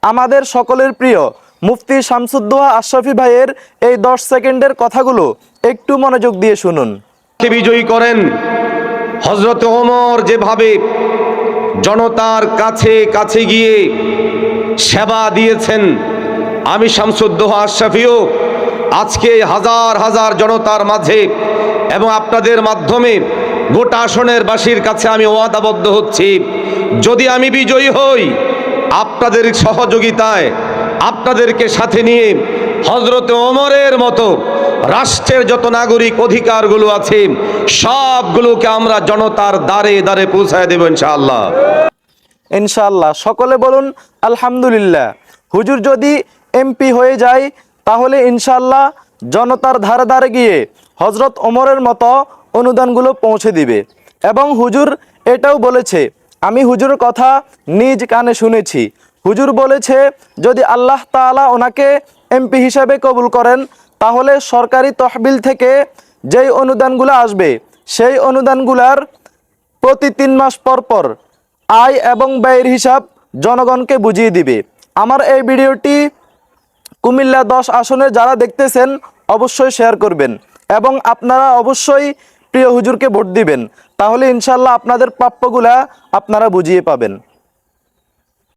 আমাদের সকলের প্রিয় মুফতি শামসুদ্দোহা আশরাফী ভাইয়ের এই 10 সেকেন্ডের কথাগুলো একটু মনোযোগ দিয়ে শুনুন। বিজয়ী করেন হযরত ওমর যেভাবে জনতার কাছে কাছে গিয়ে সেবা দিয়েছেন, আমি শামসুদ্দোহা আশরাফীও আজকে হাজার হাজার জনতার মাঝে এবং আপনাদের মাধ্যমে গোটা আসনের বাসীর কাছে আমি ওয়াদাবদ্ধ হচ্ছি, যদি আমি বিজয়ী হই আপনাদের সহযোগিতায় আপনাদেরকে সাথে নিয়ে হযরত ওমরের মতো রাষ্ট্রের যত নাগরিক অধিকারগুলো আছে সবগুলোকে আমরা জনতার দ্বারে দ্বারে পৌঁছায় দেব ইনশাআল্লাহ। ইনশাআল্লাহ। সকলে বলুন আলহামদুলিল্লাহ। হুজুর যদি এমপি হয়ে যায় তাহলে ইনশাআল্লাহ জনতার ধারে ধারে গিয়ে হযরত ওমরের মতো অনুদানগুলো পৌঁছে দিবে। এবং হুজুর এটাও বলেছে, আমি হুজুরের কথা নিজ কানে শুনেছি, হুজুর বলেছে যদি আল্লাহ তাআলা ওনাকে এমপি হিসাবে কবুল করেন তাহলে সরকারি তহবিল থেকে যেই অনুদানগুলো আসবে সেই অনুদানগুলার প্রতি 3 মাস পর পর আয় এবং ব্যয়ের হিসাব জনগণকে বুঝিয়ে দিবে। আমার এই ভিডিওটি কুমিল্লা 10 আসনে যারা দেখতেছেন অবশ্যই শেয়ার করবেন এবং আপনারা অবশ্যই প্রিয় হুজুরকে ভোট দিবেন, তাহলে ইনশাআল্লাহ আপনাদের প্রাপ্যগুলা আপনারা বুঝিয়ে পাবেন।